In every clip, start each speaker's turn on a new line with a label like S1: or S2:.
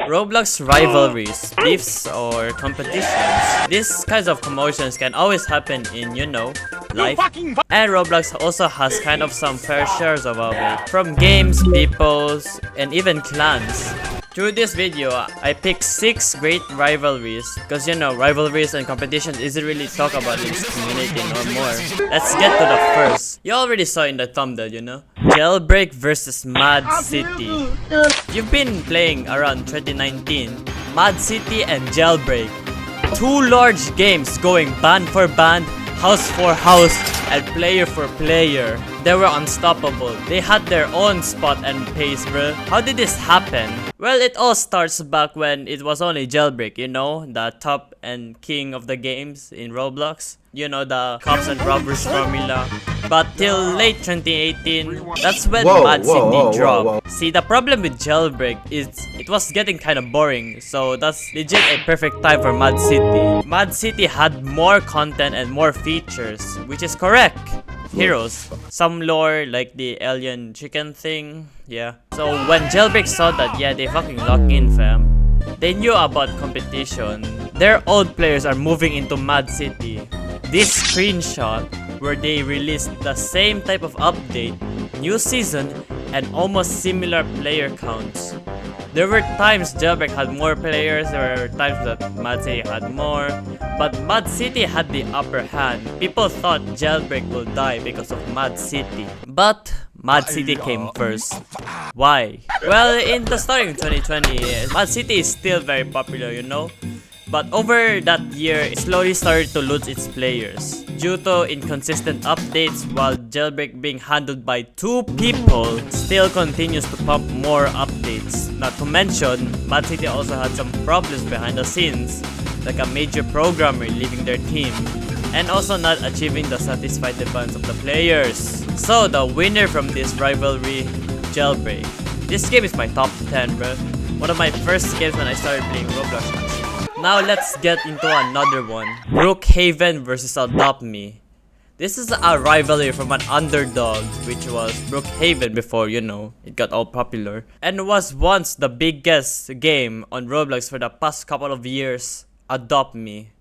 S1: Roblox rivalries, beefs, or competitions. These kinds of commotions can always happen in, life. And Roblox also has kind of some fair shares of it. From games, peoples, and even clans. Through this video, I picked 6 great rivalries. Because rivalries and competitions isn't really talked about in this community no more. Let's get to the first. You already saw in the thumbnail, Jailbreak versus Mad City. You've been playing around 2019. Mad City and Jailbreak. 2 large games going band for band, house for house, and player for player. They were unstoppable. They had their own spot and pace, bro. How did this happen? Well, it all starts back when it was only Jailbreak, the top and king of the games in Roblox. The cops and robbers formula. But till late 2018, that's when Mad City dropped. See, the problem with Jailbreak is it was getting kind of boring, so that's legit a perfect time for Mad City. Mad City had more content and more features, which is correct. Heroes, some lore like the alien chicken thing, yeah. So when Jailbreak saw that, yeah, they fucking locked in, fam. They knew about competition. Their old players are moving into Mad City. This screenshot where they released the same type of update, new season, and almost similar player counts. There were times Jailbreak had more players, there were times that Mad City had more, but Mad City had the upper hand. People thought Jailbreak will die because of Mad City, but Mad City came first. Why? Well, in the starting 2020, Mad City is still very popular, But over that year, it slowly started to lose its players due to inconsistent updates, while Jailbreak being handled by 2 people still continues to pump more updates. Not to mention, Mad City also had some problems behind the scenes, like a major programmer leaving their team, and also not achieving the satisfied demands of the players. So the winner from this rivalry, Jailbreak. This game is my top 10, bro. One of my first games when I started playing Roblox, actually. Now let's get into another one. Brookhaven versus Adopt Me. This is a rivalry from an underdog, which was Brookhaven before, it got all popular. And was once the biggest game on Roblox for the past couple of years, Adopt Me.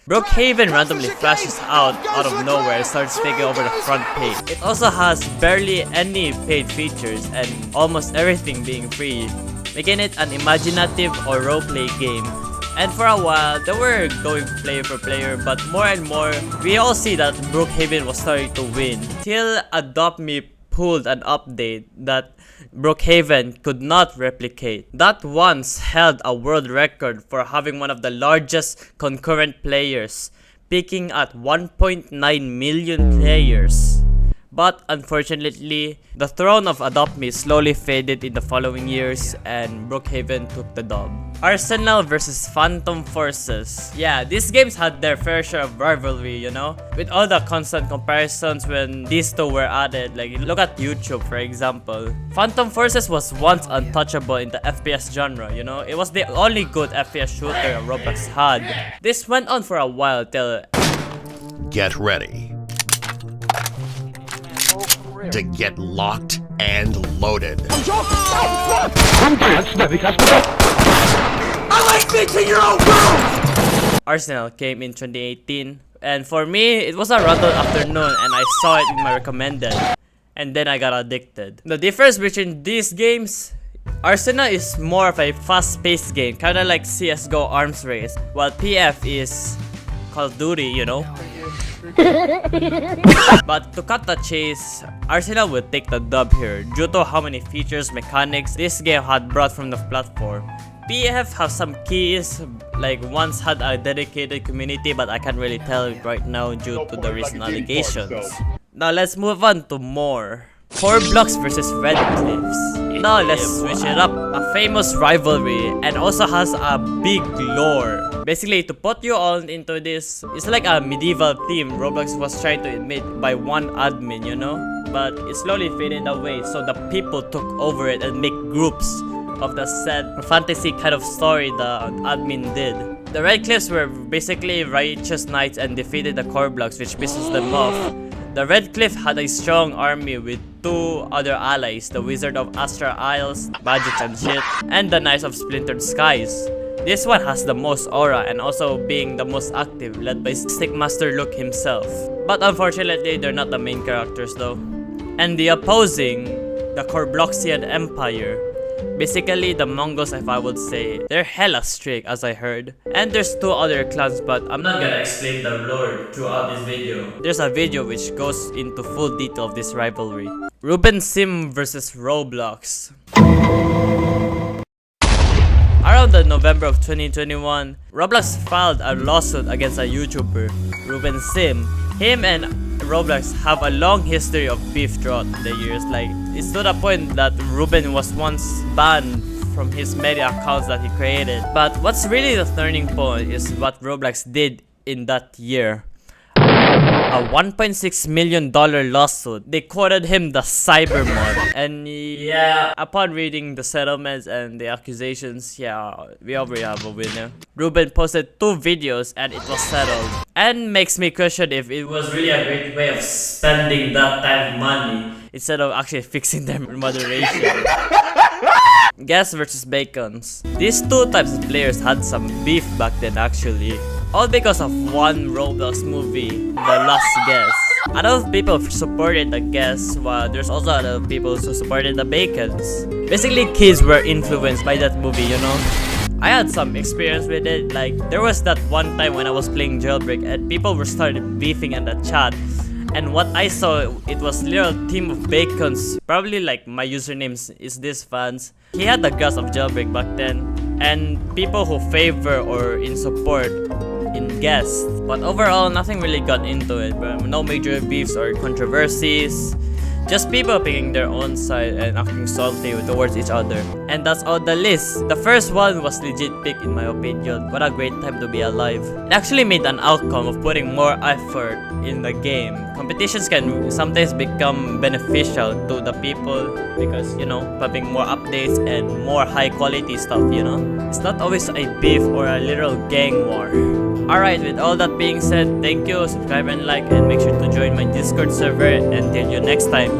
S1: Brookhaven randomly flashes out of nowhere and starts taking over the front page. It also has barely any paid features and almost everything being free, making it an imaginative or roleplay game. And for a while, they were going player for player, but more and more, we all see that Brookhaven was starting to win. Till Adopt Me pulled an update that Brookhaven could not replicate. That once held a world record for having one of the largest concurrent players, peaking at 1.9 million players. But unfortunately, the throne of Adopt Me slowly faded in the following years and Brookhaven took the dub. Arsenal versus Phantom Forces. Yeah, these games had their fair share of rivalry, with all the constant comparisons when these 2 were added. Like, look at YouTube, for example. Phantom Forces was once untouchable in the FPS genre, It was the only good FPS shooter Roblox had. This went on for a while till...
S2: Get ready to get locked and loaded.
S3: I like making your own world!
S1: Arsenal came in 2018, and for me, it was a random afternoon and I saw it in my recommended, and then I got addicted. The difference between these games, Arsenal is more of a fast-paced game, kinda like CSGO Arms Race, while PF is Call of Duty, But to cut the chase, Arsenal would take the dub here due to how many features, mechanics this game had brought from the platform. PF have some keys, like once had a dedicated community, but I can't really tell it right now due to the recent allegations. Now let's move on to more. Korblox versus Red Cliffs. Now let's switch it up. A famous rivalry and also has a big lore. Basically, to put you all into this, it's like a medieval theme Roblox was trying to admit by one admin, But it slowly faded away, so the people took over it and make groups of the said fantasy kind of story the admin did. The Red Cliffs were basically righteous knights and defeated the Korblox, which pisses them off. The Red Cliff had a strong army with 2 other allies, the Wizard of Astra Isles, Budgets and Shit, and the Knights of Splintered Skies. This one has the most aura and also being the most active, led by Stickmaster Luke himself. But unfortunately, they're not the main characters though. And the opposing, the Korbloxian Empire. Basically, the Mongols, if I would say, they're hella strict as I heard. And there's 2 other clans, but I'm not gonna explain the lore throughout this video. There's a video which goes into full detail of this rivalry. Ruben Sim versus Roblox. Around the November of 2021, Roblox filed a lawsuit against a YouTuber, Ruben Sim. Him and Roblox have a long history of beef throughout the years. Like, it's to the point that Ruben was once banned from his many accounts that he created. But what's really the turning point is what Roblox did in that year. A $1.6 million lawsuit. They quoted him the cybermod. And yeah, upon reading the settlements and the accusations, yeah, we already have a winner. Ruben posted 2 videos and it was settled. And makes me question if it was really a great way of spending that type of money instead of actually fixing their moderation. Guess versus Bacons. These 2 types of players had some beef back then actually. All because of one Roblox movie, The Last Guess. A lot of people supported the Guess, while there's also a lot of people who supported the Bacons. Basically, kids were influenced by that movie, you know? I had some experience with it. Like, there was that one time when I was playing Jailbreak and people were started beefing in the chat. And what I saw, it was little team of Bacons. Probably like my username is this fans. He had the guts of Jailbreak back then. And people who favor or in support in Guest. But overall, nothing really got into it. But no major beefs or controversies. Just people picking their own side and acting salty towards each other. And that's all the list. The first one was legit pick in my opinion. What a great time to be alive. It actually made an outcome of putting more effort in the game. Competitions can sometimes become beneficial to the people because, you know, having more updates and more high quality stuff, you know. It's not always a beef or a literal gang war. Alright, with all that being said, thank you, subscribe and like, and make sure to join my Discord server. Until you next time.